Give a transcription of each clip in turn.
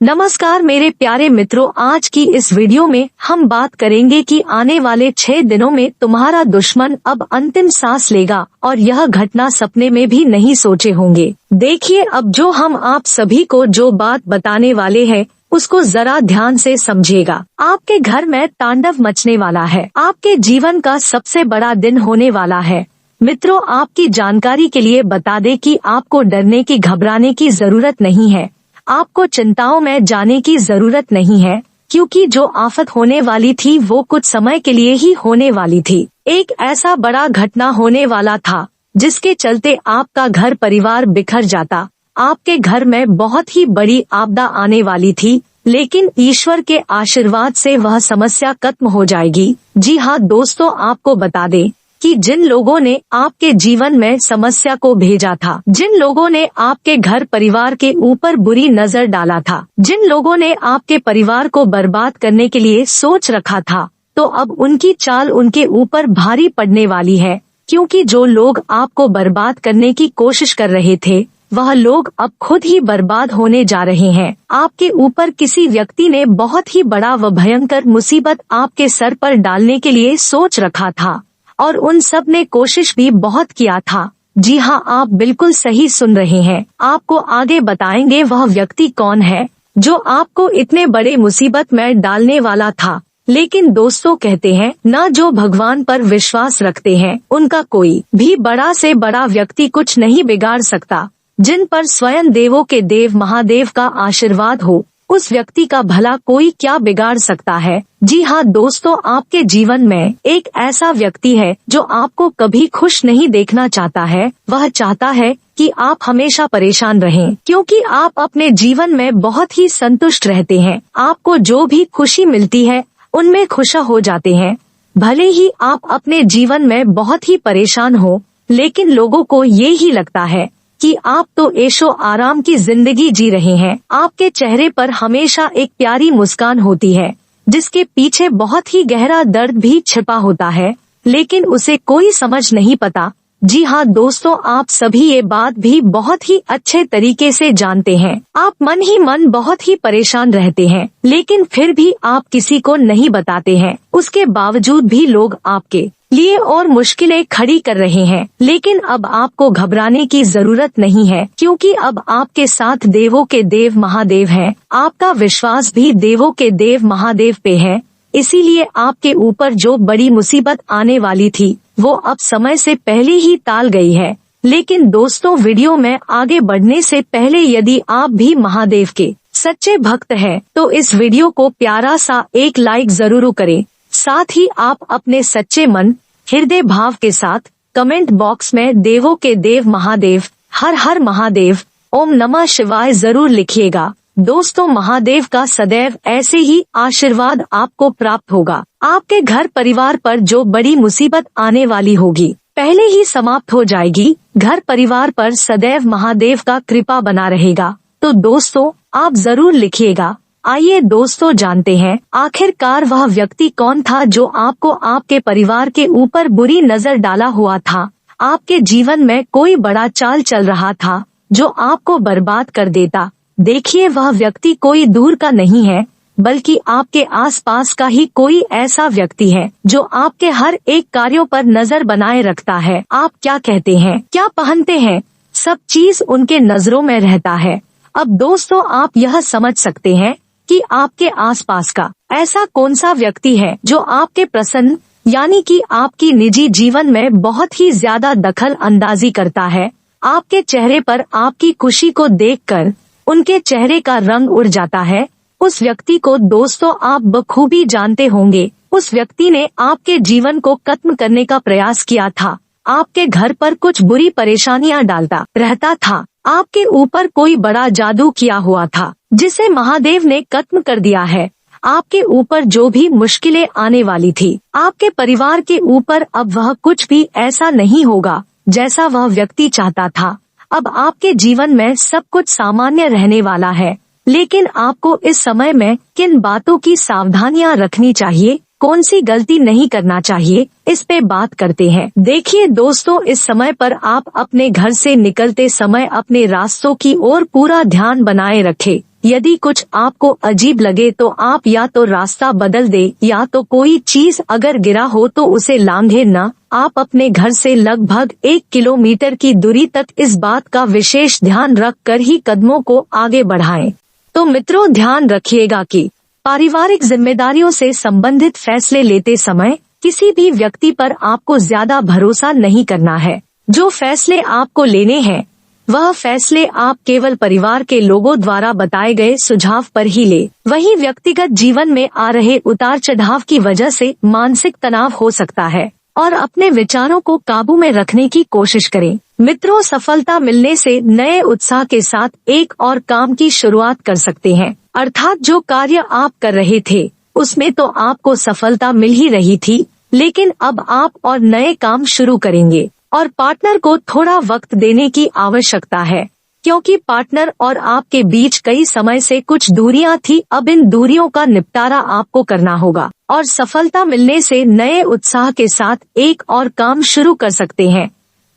नमस्कार मेरे प्यारे मित्रों, आज की इस वीडियो में हम बात करेंगे कि आने वाले 6 दिनों में तुम्हारा दुश्मन अब अंतिम सांस लेगा और यह घटना सपने में भी नहीं सोचे होंगे। देखिए, अब जो हम आप सभी को जो बात बताने वाले हैं उसको जरा ध्यान से समझिएगा। आपके घर में तांडव मचने वाला है। आपके जीवन का सबसे बड़ा दिन होने वाला है। मित्रों, आपकी जानकारी के लिए बता दें कि आपको डरने की घबराने की जरूरत नहीं है। आपको चिंताओं में जाने की जरूरत नहीं है, क्योंकि जो आफत होने वाली थी वो कुछ समय के लिए ही होने वाली थी। एक ऐसा बड़ा घटना होने वाला था जिसके चलते आपका घर परिवार बिखर जाता। आपके घर में बहुत ही बड़ी आपदा आने वाली थी, लेकिन ईश्वर के आशीर्वाद से वह समस्या खत्म हो जाएगी। जी हाँ दोस्तों, आपको बता दें कि जिन लोगों ने आपके जीवन में समस्या को भेजा था, जिन लोगों ने आपके घर परिवार के ऊपर बुरी नजर डाला था, जिन लोगों ने आपके परिवार को बर्बाद करने के लिए सोच रखा था, तो अब उनकी चाल उनके ऊपर भारी पड़ने वाली है। क्योंकि जो लोग आपको बर्बाद करने की कोशिश कर रहे थे, वह लोग अब खुद ही बर्बाद होने जा रहे हैं। आपके ऊपर किसी व्यक्ति ने बहुत ही बड़ा व भयंकर मुसीबत आपके सर पर डालने के लिए सोच रखा था और उन सब ने कोशिश भी बहुत किया था। जी हाँ, आप बिल्कुल सही सुन रहे हैं। आपको आगे बताएंगे वह व्यक्ति कौन है जो आपको इतने बड़े मुसीबत में डालने वाला था। लेकिन दोस्तों, कहते हैं न जो भगवान पर विश्वास रखते हैं उनका कोई भी बड़ा से बड़ा व्यक्ति कुछ नहीं बिगाड़ सकता। जिन पर स्वयं देवों के देव महादेव का आशीर्वाद हो, उस व्यक्ति का भला कोई क्या बिगाड़ सकता है। जी हाँ दोस्तों, आपके जीवन में एक ऐसा व्यक्ति है जो आपको कभी खुश नहीं देखना चाहता है। वह चाहता है कि आप हमेशा परेशान रहें, क्योंकि आप अपने जीवन में बहुत ही संतुष्ट रहते हैं। आपको जो भी खुशी मिलती है उनमें खुश हो जाते हैं। भले ही आप अपने जीवन में बहुत ही परेशान हो, लेकिन लोगों को ये ही लगता है कि आप तो ऐशो आराम की जिंदगी जी रहे हैं। आपके चेहरे पर हमेशा एक प्यारी मुस्कान होती है, जिसके पीछे बहुत ही गहरा दर्द भी छिपा होता है, लेकिन उसे कोई समझ नहीं पाता। जी हाँ दोस्तों, आप सभी ये बात भी बहुत ही अच्छे तरीके से जानते हैं। आप मन ही मन बहुत ही परेशान रहते हैं, लेकिन फिर भी आप किसी को नहीं बताते हैं। उसके बावजूद भी लोग आपके लिए और मुश्किलें खड़ी कर रहे हैं। लेकिन अब आपको घबराने की जरूरत नहीं है, क्योंकि अब आपके साथ देवों के देव महादेव हैं। आपका विश्वास भी देवों के देव महादेव पे है, इसीलिए आपके ऊपर जो बड़ी मुसीबत आने वाली थी वो अब समय से पहले ही टाल गई है। लेकिन दोस्तों, वीडियो में आगे बढ़ने से पहले यदि आप भी महादेव के सच्चे भक्त हैं, तो इस वीडियो को प्यारा सा एक लाइक जरूर करें। साथ ही आप अपने सच्चे मन हृदय भाव के साथ कमेंट बॉक्स में देवों के देव महादेव, हर हर महादेव, ओम नमः शिवाय जरूर लिखिएगा। दोस्तों, महादेव का सदैव ऐसे ही आशीर्वाद आपको प्राप्त होगा। आपके घर परिवार पर जो बड़ी मुसीबत आने वाली होगी पहले ही समाप्त हो जाएगी। घर परिवार पर सदैव महादेव का कृपा बना रहेगा। तो दोस्तों, आप जरूर लिखिएगा। आइए दोस्तों, जानते हैं आखिरकार वह व्यक्ति कौन था जो आपको आपके परिवार के ऊपर बुरी नजर डाला हुआ था। आपके जीवन में कोई बड़ा चाल चल रहा था जो आपको बर्बाद कर देता। देखिए, वह व्यक्ति कोई दूर का नहीं है, बल्कि आपके आसपास का ही कोई ऐसा व्यक्ति है जो आपके हर एक कार्यों पर नजर बनाए रखता है। आप क्या कहते हैं, क्या पहनते हैं, सब चीज उनके नजरों में रहता है। अब दोस्तों, आप यह समझ सकते हैं कि आपके आसपास का ऐसा कौन सा व्यक्ति है जो आपके प्रसन्न यानी कि आपकी निजी जीवन में बहुत ही ज्यादा दखल अंदाजी करता है। आपके चेहरे पर आपकी खुशी को देखकर उनके चेहरे का रंग उड़ जाता है। उस व्यक्ति को दोस्तों आप बखूबी जानते होंगे। उस व्यक्ति ने आपके जीवन को खत्म करने का प्रयास किया था। आपके घर पर कुछ बुरी परेशानियां डालता रहता था। आपके ऊपर कोई बड़ा जादू किया हुआ था जिसे महादेव ने खत्म कर दिया है। आपके ऊपर जो भी मुश्किलें आने वाली थी, आपके परिवार के ऊपर अब वह कुछ भी ऐसा नहीं होगा जैसा वह व्यक्ति चाहता था। अब आपके जीवन में सब कुछ सामान्य रहने वाला है। लेकिन आपको इस समय में किन बातों की सावधानियां रखनी चाहिए, कौन सी गलती नहीं करना चाहिए, इस पे बात करते हैं। देखिए दोस्तों, इस समय पर आप अपने घर से निकलते समय अपने रास्तों की ओर पूरा ध्यान बनाए रखें। यदि कुछ आपको अजीब लगे तो आप या तो रास्ता बदल दे या तो कोई चीज अगर गिरा हो तो उसे लांघे न। आप अपने घर से लगभग 1 किलोमीटर की दूरी तक इस बात का विशेष ध्यान रख कर ही कदमों को आगे बढ़ाएं। तो मित्रों, ध्यान रखिएगा कि पारिवारिक जिम्मेदारियों से संबंधित फैसले लेते समय किसी भी व्यक्ति पर आपको ज्यादा भरोसा नहीं करना है। जो फैसले आपको लेने हैं वह फैसले आप केवल परिवार के लोगों द्वारा बताए गए सुझाव पर ही ले। वहीं व्यक्तिगत जीवन में आ रहे उतार चढ़ाव की वजह से मानसिक तनाव हो सकता है और अपने विचारों को काबू में रखने की कोशिश करें। मित्रों, सफलता मिलने से नए उत्साह के साथ एक और काम की शुरुआत कर सकते हैं। अर्थात जो कार्य आप कर रहे थे उसमें तो आपको सफलता मिल ही रही थी, लेकिन अब आप और नए काम शुरू करेंगे और पार्टनर को थोड़ा वक्त देने की आवश्यकता है, क्योंकि पार्टनर और आपके बीच कई समय से कुछ दूरियां थी। अब इन दूरियों का निपटारा आपको करना होगा और सफलता मिलने से नए उत्साह के साथ एक और काम शुरू कर सकते हैं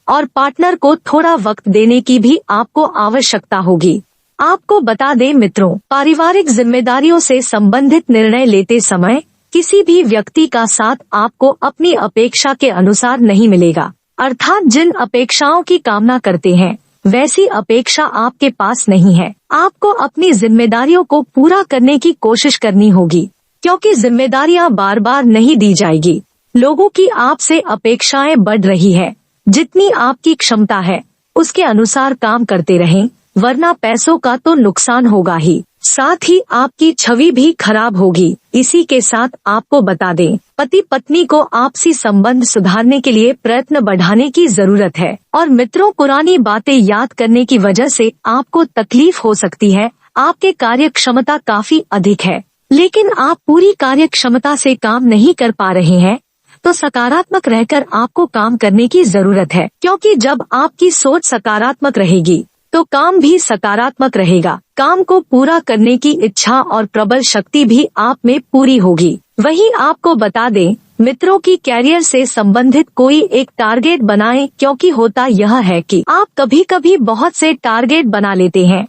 और पार्टनर को थोड़ा वक्त देने की भी आपको आवश्यकता होगी। आपको बता दें मित्रों, पारिवारिक जिम्मेदारियों से संबंधित निर्णय लेते समय किसी भी व्यक्ति का साथ आपको अपनी अपेक्षा के अनुसार नहीं मिलेगा। अर्थात जिन अपेक्षाओं की कामना करते हैं वैसी अपेक्षा आपके पास नहीं है। आपको अपनी जिम्मेदारियों को पूरा करने की कोशिश करनी होगी, क्योंकि जिम्मेदारियां बार बार नहीं दी जाएगी। लोगों की आपसे अपेक्षाएं बढ़ रही है। जितनी आपकी क्षमता है उसके अनुसार काम करते रहें, वरना पैसों का तो नुकसान होगा ही, साथ ही आपकी छवि भी खराब होगी। इसी के साथ आपको बता दें, पति पत्नी को आपसी संबंध सुधारने के लिए प्रयत्न बढ़ाने की जरूरत है। और मित्रों, पुरानी बातें याद करने की वजह से आपको तकलीफ हो सकती है। आपके कार्य क्षमता काफी अधिक है, लेकिन आप पूरी कार्य क्षमता से काम नहीं कर पा रहे हैं, तो सकारात्मक रहकर आपको काम करने की जरूरत है, क्योंकि जब आपकी सोच सकारात्मक रहेगी तो काम भी सकारात्मक रहेगा। काम को पूरा करने की इच्छा और प्रबल शक्ति भी आप में पूरी होगी। वहीं आपको बता दें मित्रों की कैरियर से संबंधित कोई एक टारगेट बनाएं, क्योंकि होता यह है कि आप कभी कभी बहुत से टारगेट बना लेते हैं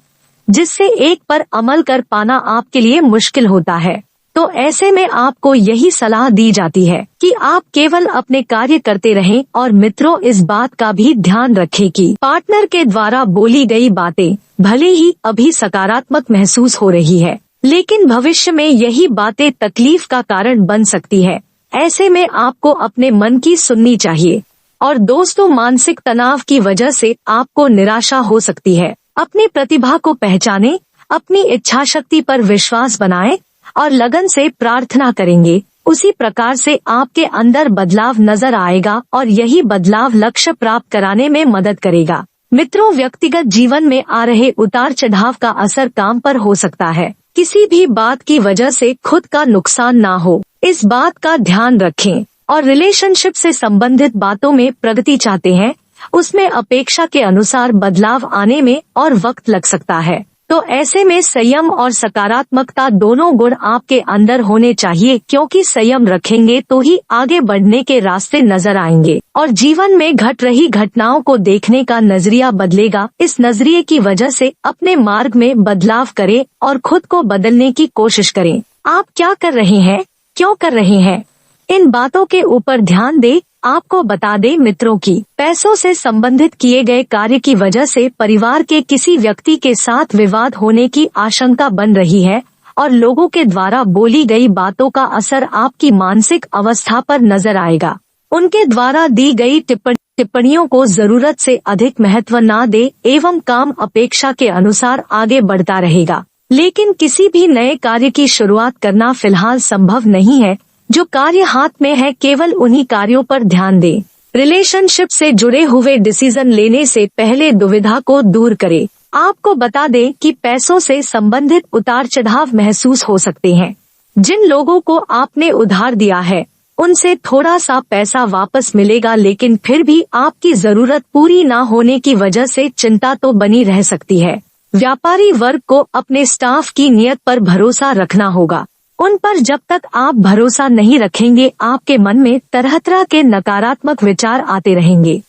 जिससे एक पर अमल कर पाना आपके लिए मुश्किल होता है। तो ऐसे में आपको यही सलाह दी जाती है कि आप केवल अपने कार्य करते रहें। और मित्रों, इस बात का भी ध्यान रखें कि पार्टनर के द्वारा बोली गई बातें भले ही अभी सकारात्मक महसूस हो रही है, लेकिन भविष्य में यही बातें तकलीफ का कारण बन सकती है। ऐसे में आपको अपने मन की सुननी चाहिए। और दोस्तों, मानसिक तनाव की वजह से आपको निराशा हो सकती है। अपनी प्रतिभा को पहचानें, अपनी इच्छा शक्ति पर विश्वास बनाएं और लगन से प्रार्थना करेंगे। उसी प्रकार से आपके अंदर बदलाव नजर आएगा और यही बदलाव लक्ष्य प्राप्त कराने में मदद करेगा। मित्रों, व्यक्तिगत जीवन में आ रहे उतार चढ़ाव का असर काम पर हो सकता है। किसी भी बात की वजह से खुद का नुकसान ना हो, इस बात का ध्यान रखें। और रिलेशनशिप से संबंधित बातों में प्रगति चाहते हैं, उसमें अपेक्षा के अनुसार बदलाव आने में और वक्त लग सकता है। तो ऐसे में संयम और सकारात्मकता दोनों गुण आपके अंदर होने चाहिए, क्योंकि संयम रखेंगे तो ही आगे बढ़ने के रास्ते नजर आएंगे और जीवन में घट रही घटनाओं को देखने का नजरिया बदलेगा। इस नजरिए की वजह से अपने मार्ग में बदलाव करें और खुद को बदलने की कोशिश करें। आप क्या कर रहे हैं, क्यों कर रहे हैं, इन बातों के ऊपर ध्यान दें। आपको बता दें मित्रों की पैसों से संबंधित किए गए कार्य की वजह से परिवार के किसी व्यक्ति के साथ विवाद होने की आशंका बन रही है और लोगों के द्वारा बोली गई बातों का असर आपकी मानसिक अवस्था पर नजर आएगा। उनके द्वारा दी गई टिप्पणियों को जरूरत से अधिक महत्व न दे एवं काम अपेक्षा के अनुसार आगे बढ़ता रहेगा। लेकिन किसी भी नए कार्य की शुरुआत करना फिलहाल संभव नहीं है। जो कार्य हाथ में है केवल उन्हीं कार्यों पर ध्यान दें। रिलेशनशिप से जुड़े हुए डिसीजन लेने से पहले दुविधा को दूर करें। आपको बता दें कि पैसों से संबंधित उतार चढ़ाव महसूस हो सकते हैं। जिन लोगों को आपने उधार दिया है उनसे थोड़ा सा पैसा वापस मिलेगा, लेकिन फिर भी आपकी जरूरत पूरी न होने की वजह से चिंता तो बनी रह सकती है। व्यापारी वर्ग को अपने स्टाफ की नीयत पर भरोसा रखना होगा। उन पर जब तक आप भरोसा नहीं रखेंगे आपके मन में तरह तरह के नकारात्मक विचार आते रहेंगे।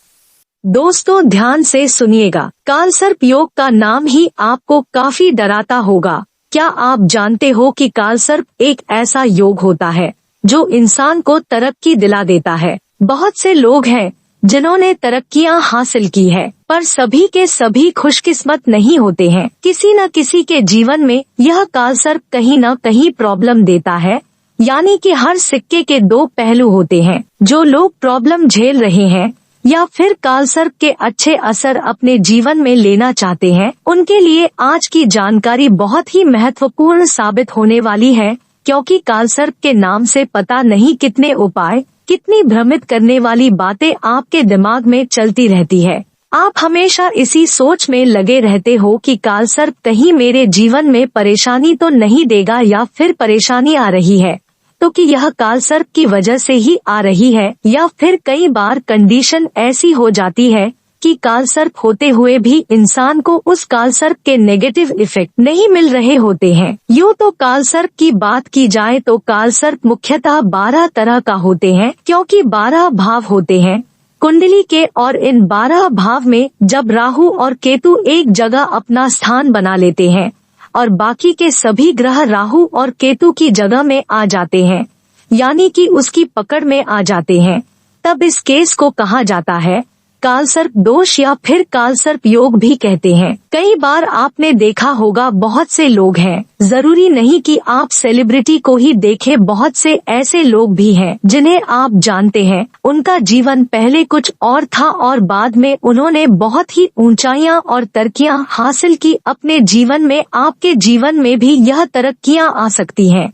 दोस्तों, ध्यान से सुनिएगा, कालसर्प योग का नाम ही आपको काफी डराता होगा, क्या आप जानते हो कि कालसर्प एक ऐसा योग होता है जो इंसान को तरक्की दिला देता है। बहुत से लोग हैं जिन्होंने तरक्कियां हासिल की है, पर सभी के सभी खुशकिस्मत नहीं होते हैं। किसी न किसी के जीवन में यह कालसर्प कहीं न कहीं प्रॉब्लम देता है। यानी कि हर सिक्के के दो पहलू होते हैं। जो लोग प्रॉब्लम झेल रहे हैं या फिर कालसर्प के अच्छे असर अपने जीवन में लेना चाहते हैं, उनके लिए आज की जानकारी बहुत ही महत्वपूर्ण साबित होने वाली है, क्योंकि कालसर्प के नाम से पता नहीं कितने उपाय, कितनी भ्रमित करने वाली बातें आपके दिमाग में चलती रहती है। आप हमेशा इसी सोच में लगे रहते हो कि कालसर्प कहीं मेरे जीवन में परेशानी तो नहीं देगा, या फिर परेशानी आ रही है तो कि यह कालसर्प की वजह से ही आ रही है, या फिर कई बार कंडीशन ऐसी हो जाती है कि कालसर्प होते हुए भी इंसान को उस कालसर्प के नेगेटिव इफेक्ट नहीं मिल रहे होते हैं। यूँ तो कालसर्प की बात की जाए तो कालसर्प मुख्यतः 12 तरह का होते हैं, क्योंकि 12 भाव होते हैं कुंडली के, और इन 12 भाव में जब राहु और केतु एक जगह अपना स्थान बना लेते हैं और बाकी के सभी ग्रह राहु और केतु की जगह में आ जाते हैं, यानी कि उसकी पकड़ में आ जाते हैं, तब इस केस को कहा जाता है कालसर्प दोष, या फिर कालसर्प योग भी कहते हैं। कई बार आपने देखा होगा बहुत से लोग हैं, जरूरी नहीं कि आप सेलिब्रिटी को ही देखें, बहुत से ऐसे लोग भी हैं जिन्हें आप जानते हैं, उनका जीवन पहले कुछ और था और बाद में उन्होंने बहुत ही ऊंचाइयां और तरक्कियां हासिल की अपने जीवन में। आपके जीवन में भी यह तरक्कियां आ सकती हैं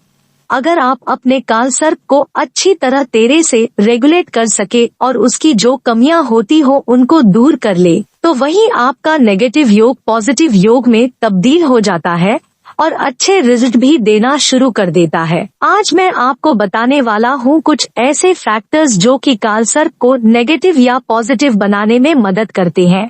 अगर आप अपने कालसर्प को अच्छी तरह तेरे से रेगुलेट कर सके और उसकी जो कमियां होती हो उनको दूर कर ले, तो वही आपका नेगेटिव योग पॉजिटिव योग में तब्दील हो जाता है और अच्छे रिजल्ट भी देना शुरू कर देता है। आज मैं आपको बताने वाला हूँ कुछ ऐसे फैक्टर्स जो कि कालसर्प को नेगेटिव या पॉजिटिव बनाने में मदद करते हैं,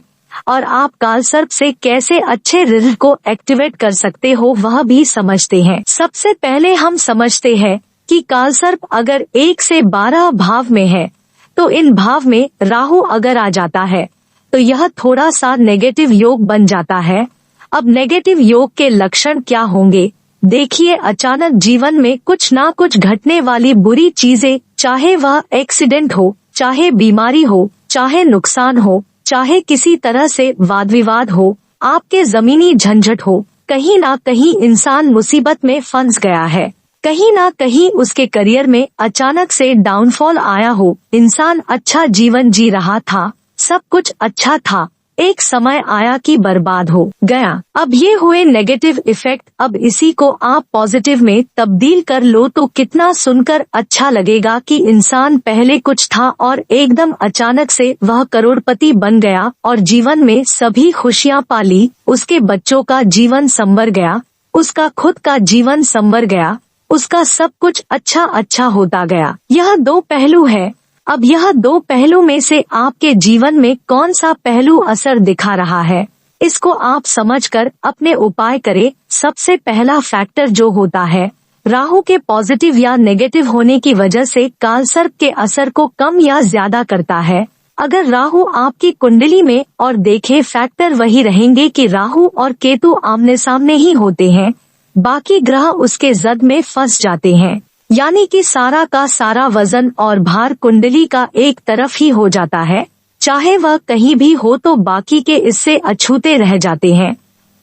और आप कालसर्प से कैसे अच्छे रिजल्ट को एक्टिवेट कर सकते हो वह भी समझते हैं। सबसे पहले हम समझते हैं कि कालसर्प अगर 1 से 12 भाव में है, तो इन भाव में राहु अगर आ जाता है तो यह थोड़ा सा नेगेटिव योग बन जाता है। अब नेगेटिव योग के लक्षण क्या होंगे? देखिए, अचानक जीवन में कुछ ना कुछ घटने वाली बुरी चीजें, चाहे वह एक्सीडेंट हो, चाहे बीमारी हो, चाहे नुकसान हो, चाहे किसी तरह से वाद विवाद हो, आपके जमीनी झंझट हो, कहीं ना कहीं इंसान मुसीबत में फंस गया है, कहीं ना कहीं उसके करियर में अचानक से डाउनफॉल आया हो, इंसान अच्छा जीवन जी रहा था, सब कुछ अच्छा था, एक समय आया कि बर्बाद हो गया। अब ये हुए नेगेटिव इफेक्ट, अब इसी को आप पॉजिटिव में तब्दील कर लो तो कितना सुनकर अच्छा लगेगा कि इंसान पहले कुछ था और एकदम अचानक से वह करोड़पति बन गया और जीवन में सभी खुशियां पाली, उसके बच्चों का जीवन संवर गया, उसका खुद का जीवन संवर गया, उसका सब कुछ अच्छा होता गया। यह 2 पहलू है। अब यह 2 पहलू में से आपके जीवन में कौन सा पहलू असर दिखा रहा है, इसको आप समझकर अपने उपाय करें। सबसे पहला फैक्टर जो होता है, राहु के पॉजिटिव या नेगेटिव होने की वजह से कालसर्प के असर को कम या ज्यादा करता है। अगर राहु आपकी कुंडली में, और देखें फैक्टर वही रहेंगे कि राहु और केतु आमने सामने ही होते हैं, बाकी ग्रह उसके जद में फंस जाते हैं, यानी कि सारा का सारा वजन और भार कुंडली का एक तरफ ही हो जाता है, चाहे वह कहीं भी हो तो बाकी के इससे अछूते रह जाते हैं,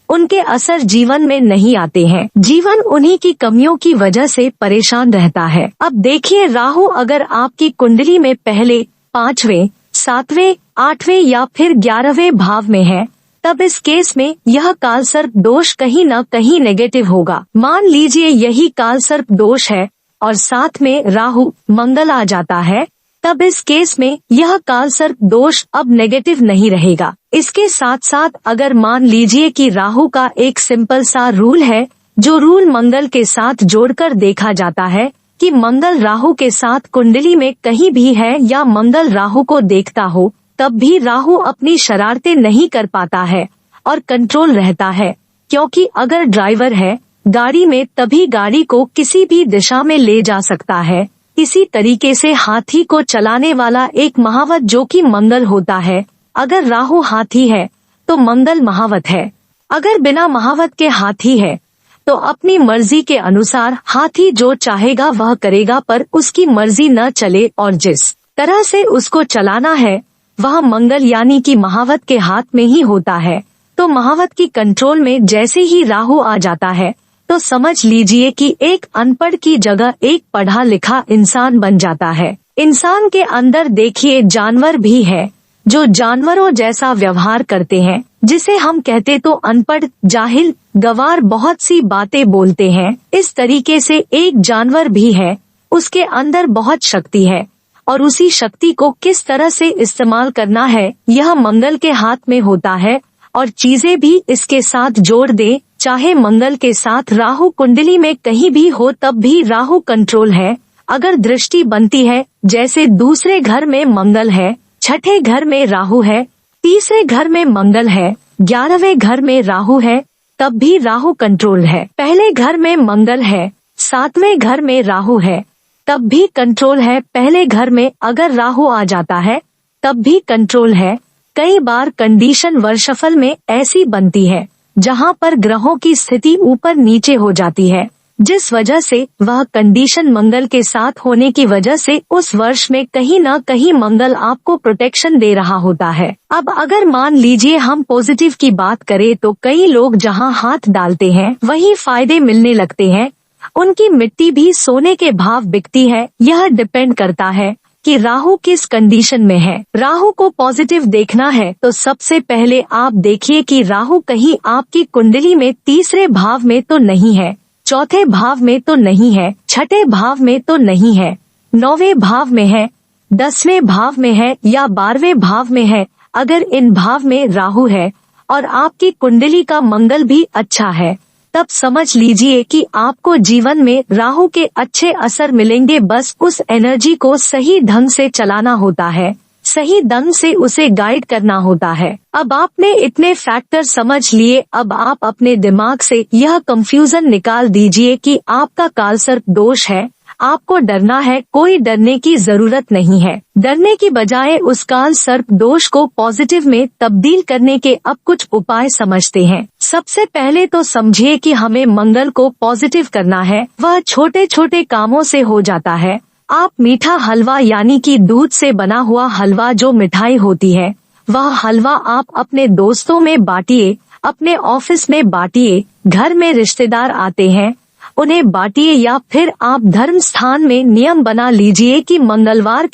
उनके असर जीवन में नहीं आते हैं, जीवन उन्हीं की कमियों की वजह से परेशान रहता है। अब देखिए, राहु अगर आपकी कुंडली में पहले 5वें, 7वें, 8वें या फिर 11वें भाव में है, तब इस केस में यह कालसर्प दोष कहीं न कहीं नेगेटिव होगा। मान लीजिए यही कालसर्प दोष है और साथ में राहु मंगल आ जाता है, तब इस केस में यह कालसर्प दोष अब नेगेटिव नहीं रहेगा। इसके साथ साथ अगर मान लीजिए कि राहु का एक सिंपल सा रूल है, जो रूल मंगल के साथ जोड़कर देखा जाता है कि मंगल राहु के साथ कुंडली में कहीं भी है या मंगल राहु को देखता हो, तब भी राहु अपनी शरारतें नहीं कर पाता है और कंट्रोल रहता है, क्योंकि अगर ड्राइवर है गाड़ी में तभी गाड़ी को किसी भी दिशा में ले जा सकता है। इसी तरीके से हाथी को चलाने वाला एक महावत जो कि मंगल होता है, अगर राहु हाथी है तो मंगल महावत है, अगर बिना महावत के हाथी है तो अपनी मर्जी के अनुसार हाथी जो चाहेगा वह करेगा, पर उसकी मर्जी न चले और जिस तरह से उसको चलाना है वह मंगल यानी कि महावत के हाथ में ही होता है। तो महावत की कंट्रोल में जैसे ही राहु आ जाता है तो समझ लीजिए कि एक अनपढ़ की जगह एक पढ़ा लिखा इंसान बन जाता है। इंसान के अंदर देखिए जानवर भी है जो जानवरों जैसा व्यवहार करते हैं, जिसे हम कहते तो अनपढ़, जाहिल, गवार, बहुत सी बातें बोलते हैं। इस तरीके से एक जानवर भी है, उसके अंदर बहुत शक्ति है और उसी शक्ति को किस तरह से इस्तेमाल करना है यह मंगल के हाथ में होता है। और चीजें भी इसके साथ जोड़ दे, चाहे मंगल के साथ राहु कुंडली में कहीं भी हो तब भी राहु कंट्रोल है। अगर दृष्टि बनती है, जैसे दूसरे घर में मंगल है, छठे घर में राहु है, तीसरे घर में मंगल है, 11वें घर में राहु है, तब भी राहु कंट्रोल है। पहले घर में मंगल है, 7वें घर में राहु है, तब भी कंट्रोल है। पहले घर में अगर राहु आ जाता है तब भी कंट्रोल है। कई बार कंडीशन वर्षफल में ऐसी बनती है जहां पर ग्रहों की स्थिति ऊपर नीचे हो जाती है, जिस वजह से वह कंडीशन मंगल के साथ होने की वजह से उस वर्ष में कहीं न कहीं मंगल आपको प्रोटेक्शन दे रहा होता है। अब अगर मान लीजिए हम पॉजिटिव की बात करें तो कई लोग जहां हाथ डालते हैं वहीं फायदे मिलने लगते हैं। उनकी मिट्टी भी सोने के भाव बिकती है। यह डिपेंड करता है कि राहु किस कंडीशन में है। राहु को पॉजिटिव देखना है तो सबसे पहले आप देखिए कि राहु कहीं आपकी कुंडली में तीसरे भाव में तो नहीं है, चौथे भाव में तो नहीं है, छठे भाव में तो नहीं है, 9वें भाव में है, 10वें भाव में है या 12वें भाव में है। अगर इन भाव में राहु है और आपकी कुंडली का मंगल भी अच्छा है तब समझ लीजिए कि आपको जीवन में राहु के अच्छे असर मिलेंगे। बस उस एनर्जी को सही ढंग से चलाना होता है, सही ढंग से उसे गाइड करना होता है। अब आपने इतने फैक्टर समझ लिए, अब आप अपने दिमाग से यह कंफ्यूजन निकाल दीजिए कि आपका कालसर्प दोष है, आपको डरना है। कोई डरने की जरूरत नहीं है। डरने की बजाय उस काल सर्प दोष को पॉजिटिव में तब्दील करने के अब कुछ उपाय समझते हैं। सबसे पहले तो समझिए कि हमें मंगल को पॉजिटिव करना है। वह छोटे छोटे कामों से हो जाता है। आप मीठा हलवा यानी कि दूध से बना हुआ हलवा जो मिठाई होती है वह हलवा आप अपने दोस्तों में बांटिए, अपने ऑफिस में बांटिए, घर में रिश्तेदार आते हैं उन्हें बांटिए, या फिर आप धर्म स्थान में नियम बना लीजिए कि मंगलवार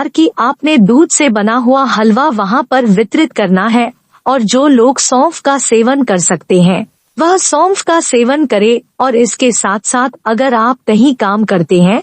की आपने दूध से बना हुआ हलवा वहां पर वितरित करना है। और जो लोग सौंफ का सेवन कर सकते हैं वह सौंफ का सेवन करे। और इसके साथ साथ अगर आप कहीं काम करते हैं,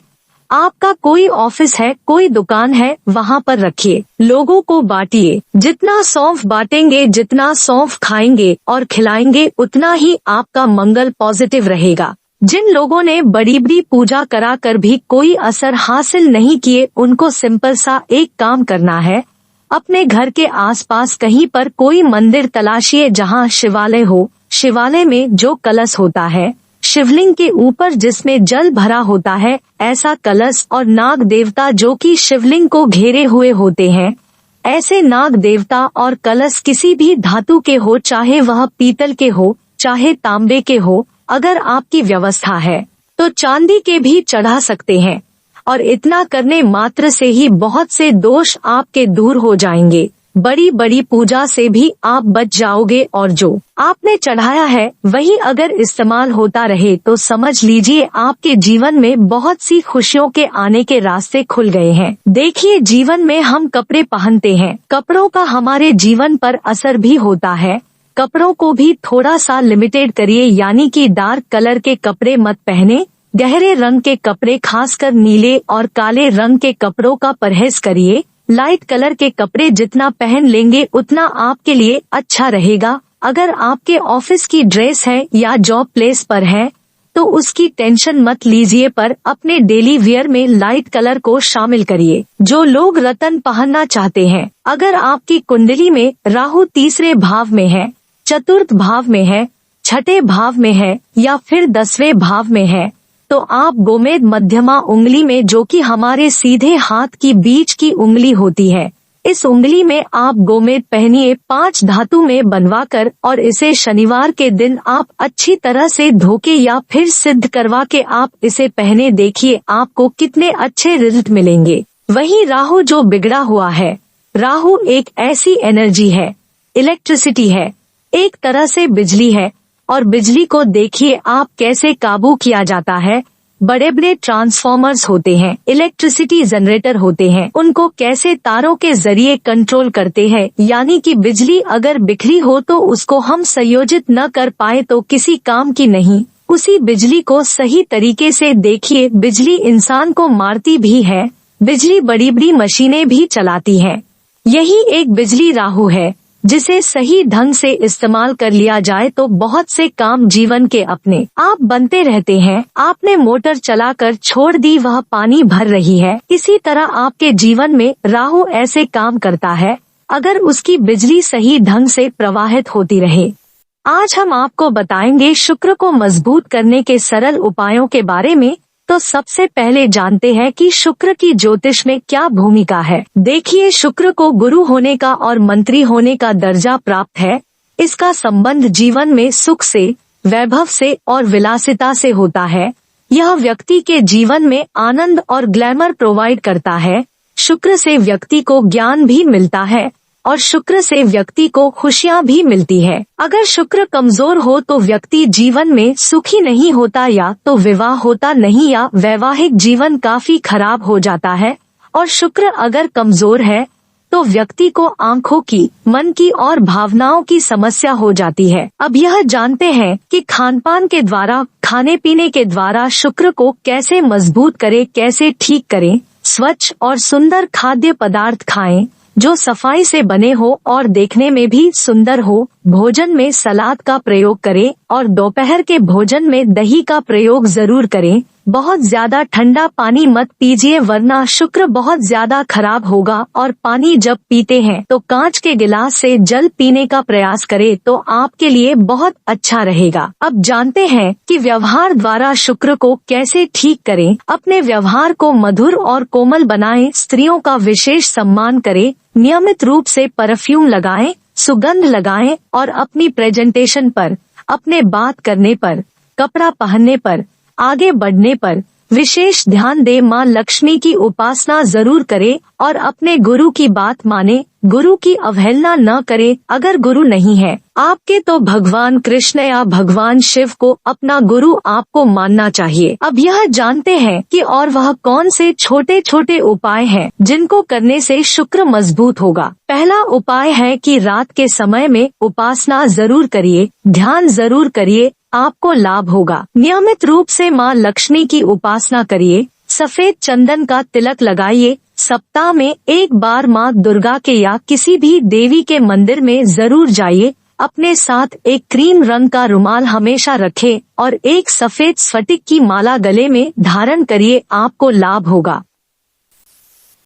आपका कोई ऑफिस है, कोई दुकान है, वहां पर रखिए, लोगों को बांटिए। जितना सौंफ बांटेंगे, जितना सौंफ खाएंगे और खिलाएंगे, उतना ही आपका मंगल पॉजिटिव रहेगा। जिन लोगों ने बड़ी बड़ी पूजा करा कर भी कोई असर हासिल नहीं किए, उनको सिंपल सा एक काम करना है, अपने घर के आसपास कहीं पर कोई मंदिर तलाशिए जहां शिवालय हो। शिवालय में जो कलश होता है शिवलिंग के ऊपर जिसमें जल भरा होता है, ऐसा कलश, और नाग देवता जो कि शिवलिंग को घेरे हुए होते हैं, ऐसे नाग देवता और कलश किसी भी धातु के हो, चाहे वह पीतल के हो चाहे तांबे के हो। अगर आपकी व्यवस्था है तो चांदी के भी चढ़ा सकते हैं। और इतना करने मात्र से ही बहुत से दोष आपके दूर हो जाएंगे। बड़ी बड़ी पूजा से भी आप बच जाओगे। और जो आपने चढ़ाया है वही अगर इस्तेमाल होता रहे तो समझ लीजिए आपके जीवन में बहुत सी खुशियों के आने के रास्ते खुल गए हैं। देखिए, जीवन में हम कपड़े पहनते हैं, कपड़ों का हमारे जीवन पर असर भी होता है। कपड़ों को भी थोड़ा सा लिमिटेड करिए, यानी कि डार्क कलर के कपड़े मत पहने, गहरे रंग के कपड़े, खासकर नीले और काले रंग के कपड़ों का परहेज करिए। लाइट कलर के कपड़े जितना पहन लेंगे उतना आपके लिए अच्छा रहेगा। अगर आपके ऑफिस की ड्रेस है या जॉब प्लेस पर है तो उसकी टेंशन मत लीजिए, पर अपने डेली वियर में लाइट कलर को शामिल करिए। जो लोग रतन पहनना चाहते हैं, अगर आपकी कुंडली में राहु तीसरे भाव में है, चतुर्थ भाव में है, छठे भाव में है या फिर 10वें भाव में है, तो आप गोमेद मध्यमा उंगली में, जो कि हमारे सीधे हाथ की बीच की उंगली होती है, इस उंगली में आप गोमेद पहनिए 5 धातु में बनवाकर, और इसे शनिवार के दिन आप अच्छी तरह से धोके या फिर सिद्ध करवा के आप इसे पहने, देखिए आपको कितने अच्छे रिजल्ट मिलेंगे। वहीं राहु जो बिगड़ा हुआ है, राहु एक ऐसी एनर्जी है, इलेक्ट्रिसिटी है, एक तरह से बिजली है, और बिजली को देखिए आप कैसे काबू किया जाता है। बड़े बड़े ट्रांसफॉर्मर्स होते हैं, इलेक्ट्रिसिटी जनरेटर होते हैं, उनको कैसे तारों के जरिए कंट्रोल करते हैं, यानी कि बिजली अगर बिखरी हो तो उसको हम संयोजित न कर पाए तो किसी काम की नहीं। उसी बिजली को सही तरीके से देखिए, बिजली इंसान को मारती भी है, बिजली बड़ी बड़ी मशीनें भी चलाती है। यही एक बिजली राहु है, जिसे सही ढंग से इस्तेमाल कर लिया जाए तो बहुत से काम जीवन के अपने आप बनते रहते हैं। आपने मोटर चलाकर छोड़ दी, वह पानी भर रही है, इसी तरह आपके जीवन में राहु ऐसे काम करता है, अगर उसकी बिजली सही ढंग से प्रवाहित होती रहे। आज हम आपको बताएंगे शुक्र को मजबूत करने के सरल उपायों के बारे में। तो सबसे पहले जानते हैं कि शुक्र की ज्योतिष में क्या भूमिका है। देखिए, शुक्र को गुरु होने का और मंत्री होने का दर्जा प्राप्त है। इसका संबंध जीवन में सुख से, वैभव से और विलासिता से होता है। यह व्यक्ति के जीवन में आनंद और ग्लैमर प्रोवाइड करता है। शुक्र से व्यक्ति को ज्ञान भी मिलता है और शुक्र से व्यक्ति को खुशियाँ भी मिलती है। अगर शुक्र कमजोर हो तो व्यक्ति जीवन में सुखी नहीं होता, या तो विवाह होता नहीं, या वैवाहिक जीवन काफी खराब हो जाता है। और शुक्र अगर कमजोर है तो व्यक्ति को आंखों की, मन की और भावनाओं की समस्या हो जाती है। अब यह जानते हैं कि खानपान के द्वारा, खाने पीने के द्वारा शुक्र को कैसे मजबूत करें, कैसे ठीक करें। स्वच्छ और सुंदर खाद्य पदार्थ खाएं, जो सफाई से बने हो और देखने में भी सुंदर हो। भोजन में सलाद का प्रयोग करें और दोपहर के भोजन में दही का प्रयोग जरूर करें। बहुत ज्यादा ठंडा पानी मत पीजिए, वरना शुक्र बहुत ज्यादा खराब होगा। और पानी जब पीते हैं तो कांच के गिलास से जल पीने का प्रयास करें, तो आपके लिए बहुत अच्छा रहेगा। अब जानते हैं कि व्यवहार द्वारा शुक्र को कैसे ठीक करें। अपने व्यवहार को मधुर और कोमल बनाएं, स्त्रियों का विशेष सम्मान करें, नियमित रूप से परफ्यूम लगाएं, सुगंध लगाएं और अपनी प्रेजेंटेशन पर, अपने बात करने पर, कपड़ा पहनने पर, आगे बढ़ने पर विशेष ध्यान दे। माँ लक्ष्मी की उपासना जरूर करें और अपने गुरु की बात माने, गुरु की अवहेलना न करे। अगर गुरु नहीं है आपके तो भगवान कृष्ण या भगवान शिव को अपना गुरु आपको मानना चाहिए। अब यह जानते हैं कि और वह कौन से छोटे छोटे उपाय हैं जिनको करने से शुक्र मजबूत होगा। पहला उपाय है कि रात के समय में उपासना जरूर करिए, ध्यान जरूर करिए, आपको लाभ होगा। नियमित रूप से माँ लक्ष्मी की उपासना करिए, सफेद चंदन का तिलक लगाइए। सप्ताह में एक बार माँ दुर्गा के या किसी भी देवी के मंदिर में जरूर जाइए। अपने साथ एक क्रीम रंग का रुमाल हमेशा रखें और एक सफेद स्फटिक की माला गले में धारण करिए, आपको लाभ होगा।